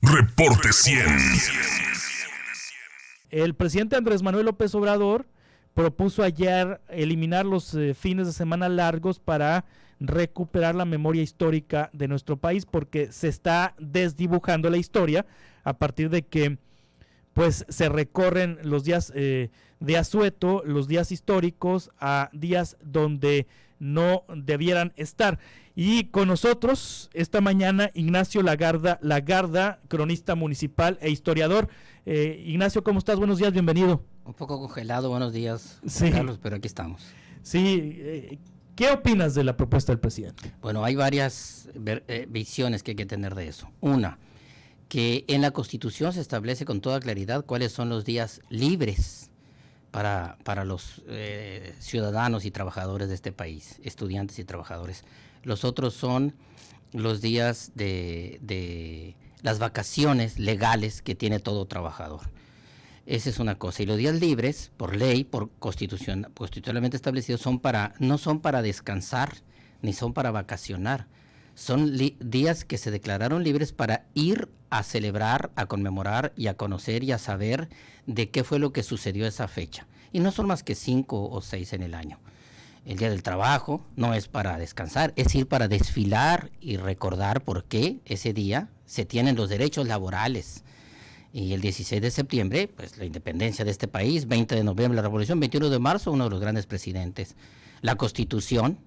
Reporte 100. El presidente Andrés Manuel López Obrador propuso ayer eliminar los fines de semana largos para recuperar la memoria histórica de nuestro país, porque se está desdibujando la historia a partir de que pues se recorren los días de asueto, los días históricos, a días donde no debieran estar. Y con nosotros esta mañana Ignacio Lagarda, cronista municipal e historiador. Ignacio, ¿cómo estás? Buenos días, bienvenido. Un poco congelado, buenos días, sí. Carlos, pero aquí estamos. Sí, ¿qué opinas de la propuesta del presidente? Bueno, hay varias visiones que hay que tener de eso. Una, que en la Constitución se establece con toda claridad cuáles son los días libres para los ciudadanos y trabajadores de este país, estudiantes y trabajadores. Los otros son los días de las vacaciones legales que tiene todo trabajador. Esa es una cosa. Y los días libres, por ley, por constitucionalmente establecidos, no son para descansar, ni son para vacacionar. Son días que se declararon libres para ir a celebrar, a conmemorar y a conocer y a saber de qué fue lo que sucedió esa fecha. Y no son más que 5 o 6 en el año. El Día del Trabajo no es para descansar, es ir para desfilar y recordar por qué ese día se tienen los derechos laborales. Y el 16 de septiembre, pues la independencia de este país, 20 de noviembre la Revolución, 21 de marzo, uno de los grandes presidentes. La Constitución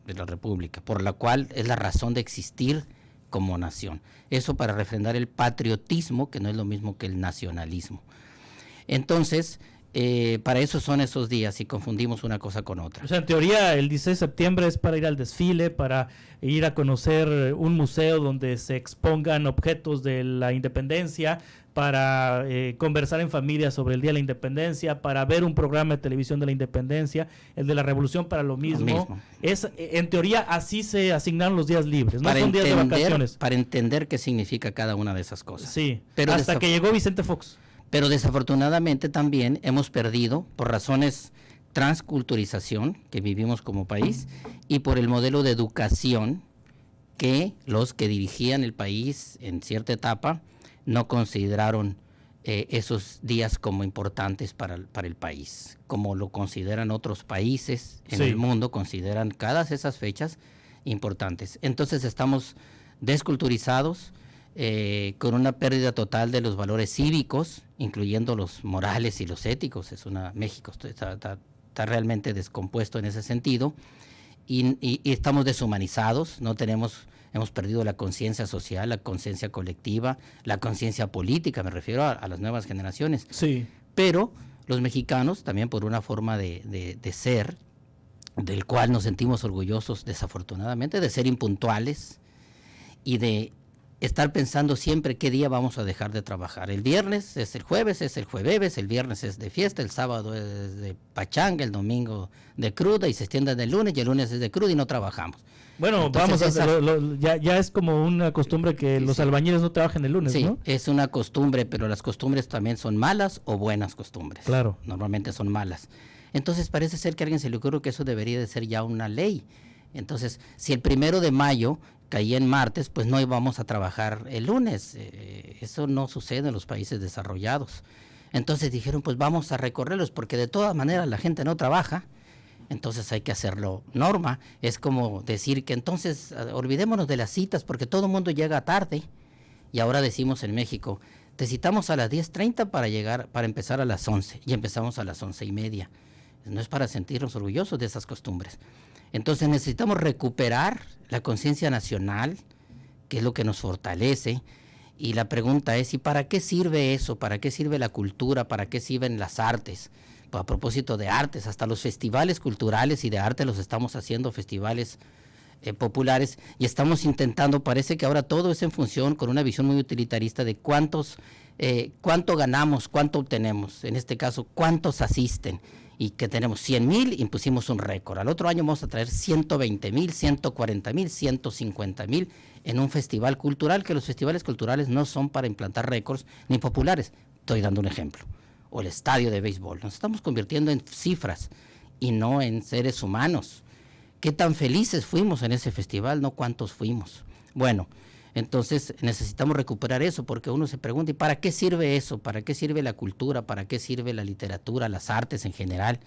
de la República, por la cual es la razón de existir como nación. Eso para refrendar el patriotismo, que no es lo mismo que el nacionalismo. Entonces, para eso son esos días y confundimos una cosa con otra. O sea, en teoría el 16 de septiembre es para ir al desfile, para ir a conocer un museo donde se expongan objetos de la independencia, para conversar en familia sobre el Día de la Independencia, para ver un programa de televisión de la Independencia, el de la Revolución para lo mismo. En teoría así se asignaron los días libres, no son días de vacaciones. Para entender qué significa cada una de esas cosas. Sí, pero hasta que llegó Vicente Fox. Pero desafortunadamente también hemos perdido, por razones transculturización que vivimos como país y por el modelo de educación que los que dirigían el país en cierta etapa no consideraron esos días como importantes para el país, como lo consideran otros países en el mundo, consideran cada esas fechas importantes. Entonces estamos desculturizados, con una pérdida total de los valores cívicos, incluyendo los morales y los éticos. México está realmente descompuesto en ese sentido, y estamos deshumanizados, hemos perdido la conciencia social, la conciencia colectiva, la conciencia política, me refiero a las nuevas generaciones. Sí. Pero los mexicanos, también por una forma de ser, del cual nos sentimos orgullosos, desafortunadamente, de ser impuntuales y de estar pensando siempre qué día vamos a dejar de trabajar. El viernes es el jueves, es el jueves, el viernes es de fiesta, el sábado es de pachanga, el domingo de cruda y se extiende del lunes, y el lunes es de cruda y no trabajamos. Bueno, entonces, ya es como una costumbre que los albañiles no trabajen el lunes, sí, ¿no? Es una costumbre, pero las costumbres también son malas o buenas costumbres. Claro. Normalmente son malas. Entonces parece ser que a alguien se le ocurre que eso debería de ser ya una ley. Entonces, si el 1 de mayo caía en martes, pues no íbamos a trabajar el lunes. Eso no sucede en los países desarrollados. Entonces dijeron, pues vamos a recorrerlos, porque de todas maneras la gente no trabaja, entonces hay que hacerlo norma. Es como decir que entonces olvidémonos de las citas, porque todo el mundo llega tarde, y ahora decimos en México, te citamos a las 10:30 para empezar a las 11, y empezamos a las 11:30. No es para sentirnos orgullosos de esas costumbres. Entonces necesitamos recuperar la conciencia nacional, que es lo que nos fortalece, y la pregunta es, ¿y para qué sirve eso? ¿Para qué sirve la cultura? ¿Para qué sirven las artes? Pues a propósito de artes, hasta los festivales culturales y de arte los estamos haciendo festivales populares, y estamos intentando, parece que ahora todo es en función, con una visión muy utilitarista de cuánto ganamos, cuánto obtenemos, en este caso, cuántos asisten. Y que tenemos 100,000, impusimos un récord. Al otro año vamos a traer 120,000, 140,000, 150,000 en un festival cultural, que los festivales culturales no son para implantar récords ni populares. Estoy dando un ejemplo. O el estadio de béisbol. Nos estamos convirtiendo en cifras y no en seres humanos. ¿Qué tan felices fuimos en ese festival? No cuántos fuimos. Bueno, Entonces necesitamos recuperar eso, porque uno se pregunta, ¿y para qué sirve eso? ¿Para qué sirve la cultura? ¿Para qué sirve la literatura, las artes en general?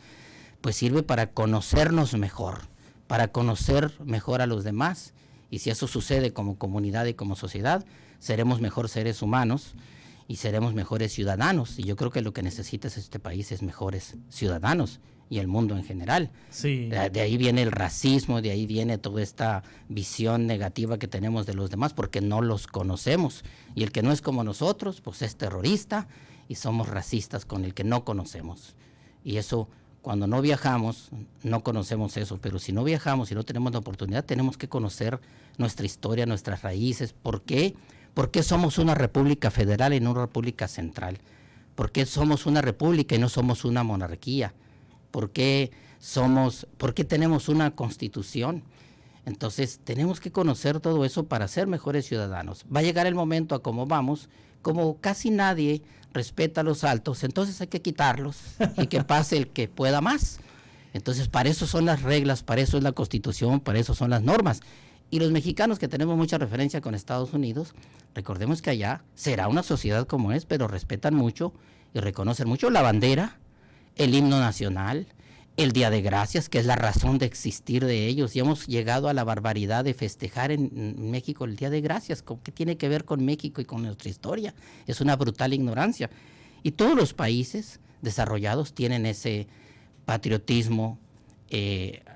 Pues sirve para conocernos mejor, para conocer mejor a los demás. Y si eso sucede como comunidad y como sociedad, seremos mejores seres humanos y seremos mejores ciudadanos. Y yo creo que lo que necesita este país es mejores ciudadanos y el mundo en general. Sí. De ahí viene el racismo, de ahí viene toda esta visión negativa que tenemos de los demás, porque no los conocemos. Y el que no es como nosotros, pues es terrorista, y somos racistas con el que no conocemos. Y eso, cuando no viajamos, no conocemos eso. Pero si no viajamos y no tenemos la oportunidad, tenemos que conocer nuestra historia, nuestras raíces. ¿Por qué? ¿Por qué somos una república federal y no una república central? ¿Por qué somos una república y no somos una monarquía? ¿Por qué tenemos una constitución? Entonces tenemos que conocer todo eso para ser mejores ciudadanos. Va a llegar el momento a cómo vamos, como casi nadie respeta a los altos, entonces hay que quitarlos y que pase el que pueda más. Entonces para eso son las reglas, para eso es la constitución, para eso son las normas. Y los mexicanos que tenemos mucha referencia con Estados Unidos, recordemos que allá será una sociedad como es, pero respetan mucho y reconocen mucho la bandera, el himno nacional, el Día de Gracias, que es la razón de existir de ellos. Y hemos llegado a la barbaridad de festejar en México el Día de Gracias. ¿Qué tiene que ver con México y con nuestra historia? Es una brutal ignorancia. Y todos los países desarrollados tienen ese patriotismo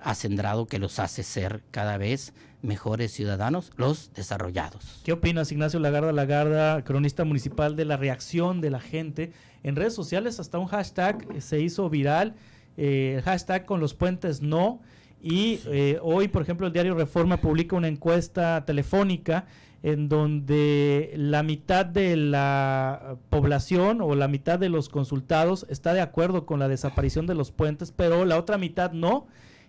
acendrado que los hace ser cada vez mejores ciudadanos, los desarrollados. ¿Qué opinas, Ignacio Lagarda, cronista municipal, de la reacción de la gente? En redes sociales hasta un hashtag se hizo viral, el hashtag con los puentes no, y hoy, por ejemplo, el diario Reforma publica una encuesta telefónica en donde la mitad de la población o la mitad de los consultados está de acuerdo con la desaparición de los puentes, pero la otra mitad no.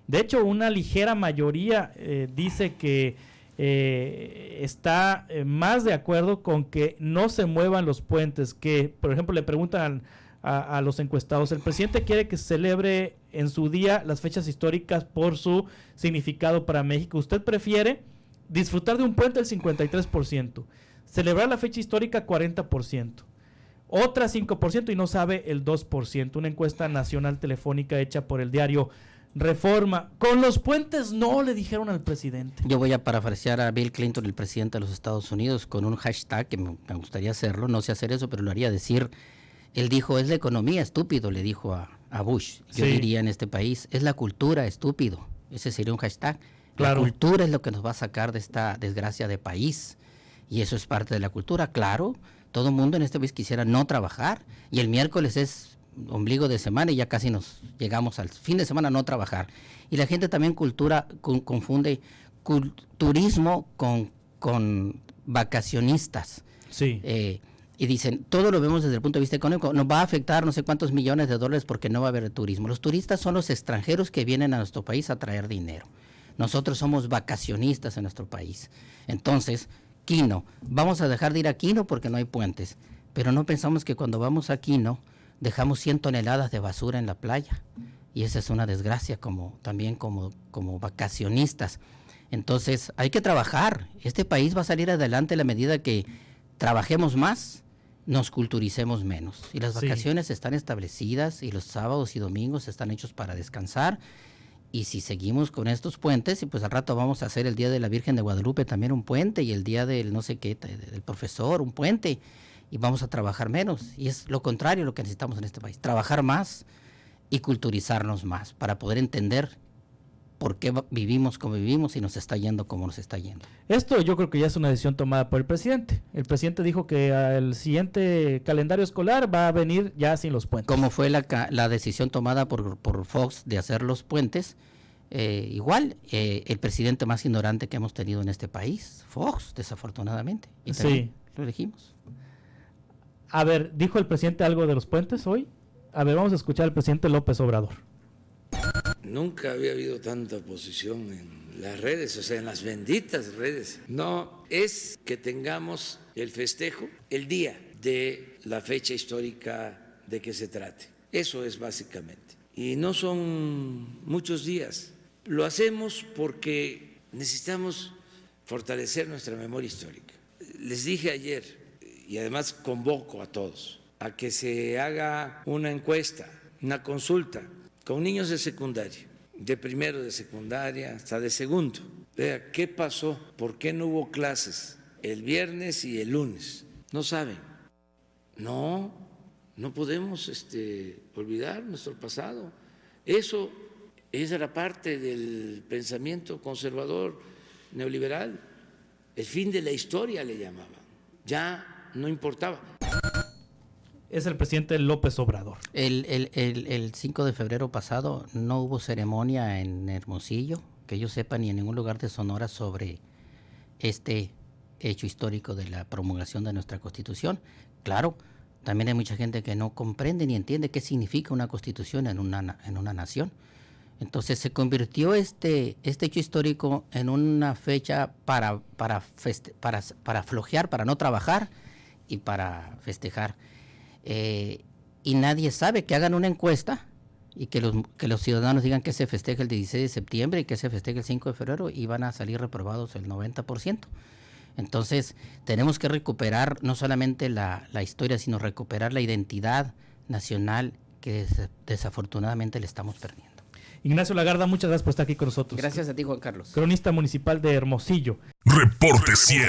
De hecho, una ligera mayoría dice que está más de acuerdo con que no se muevan los puentes, que, por ejemplo, le preguntan a los encuestados, el presidente quiere que se celebre en su día las fechas históricas por su significado para México. ¿Usted prefiere disfrutar de un puente el 53%, celebrar la fecha histórica 40%, otra 5% y no sabe el 2%? Una encuesta nacional telefónica hecha por el diario Reforma. Con los puentes no, le dijeron al presidente. Yo voy a parafrasear a Bill Clinton, el presidente de los Estados Unidos, con un hashtag que me gustaría hacerlo, no sé hacer eso, pero lo haría decir. Él dijo, es la economía, estúpido, le dijo a Bush. Yo diría en este país, es la cultura, estúpido. Ese sería un hashtag. Claro. La cultura es lo que nos va a sacar de esta desgracia de país. Y eso es parte de la cultura, claro. Todo el mundo en este país quisiera no trabajar. Y el miércoles es ombligo de semana y ya casi nos llegamos al fin de semana a no trabajar. Y la gente también confunde turismo con vacacionistas. Sí. Y dicen, todo lo vemos desde el punto de vista económico, nos va a afectar no sé cuántos millones de dólares porque no va a haber turismo. Los turistas son los extranjeros que vienen a nuestro país a traer dinero. Nosotros somos vacacionistas en nuestro país. Entonces, Quino, vamos a dejar de ir a Quino porque no hay puentes. Pero no pensamos que cuando vamos a Quino dejamos 100 toneladas de basura en la playa. Y esa es una desgracia también como vacacionistas. Entonces, hay que trabajar. Este país va a salir adelante a la medida que trabajemos más, nos culturicemos menos. Y las vacaciones están establecidas y los sábados y domingos están hechos para descansar. Y si seguimos con estos puentes, y pues al rato vamos a hacer el Día de la Virgen de Guadalupe también un puente, y el Día del no sé qué, del profesor, un puente, y vamos a trabajar menos. Y es lo contrario lo que necesitamos en este país, trabajar más y culturizarnos más para poder entender por qué vivimos como vivimos y nos está yendo como nos está yendo. Esto yo creo que ya es una decisión tomada por el presidente. El presidente dijo que el siguiente calendario escolar va a venir ya sin los puentes. Como fue la decisión tomada por Fox de hacer los puentes, igual el presidente más ignorante que hemos tenido en este país, Fox, desafortunadamente. Y también lo elegimos. A ver, ¿dijo el presidente algo de los puentes hoy? A ver, vamos a escuchar al presidente López Obrador. Nunca había habido tanta oposición en las redes, o sea, en las benditas redes. No es que tengamos el festejo el día de la fecha histórica de que se trate. Eso es básicamente. Y no son muchos días. Lo hacemos porque necesitamos fortalecer nuestra memoria histórica. les dije ayer, y además convoco a todos, a que se haga una encuesta, una consulta con niños de secundaria, de primero de secundaria hasta de segundo. Vea, ¿qué pasó? ¿Por qué no hubo clases el viernes y el lunes? No saben. No podemos olvidar nuestro pasado. Eso era parte del pensamiento conservador neoliberal. El fin de la historia le llamaban. Ya no importaba. Es el presidente López Obrador. El 5 de febrero pasado no hubo ceremonia en Hermosillo, que yo sepa, ni en ningún lugar de Sonora sobre este hecho histórico de la promulgación de nuestra Constitución. Claro, también hay mucha gente que no comprende ni entiende qué significa una Constitución en una nación. Entonces se convirtió este hecho histórico en una fecha para flojear, para no trabajar y para festejar. Y nadie sabe. Que hagan una encuesta y que los ciudadanos digan que se festeja el 16 de septiembre y que se festeja el 5 de febrero y van a salir reprobados el 90%. Entonces tenemos que recuperar no solamente la historia, sino recuperar la identidad nacional que desafortunadamente le estamos perdiendo. Ignacio Lagarda, muchas gracias por estar aquí con nosotros. Gracias a ti, Juan Carlos. Cronista municipal de Hermosillo. Reporte 100.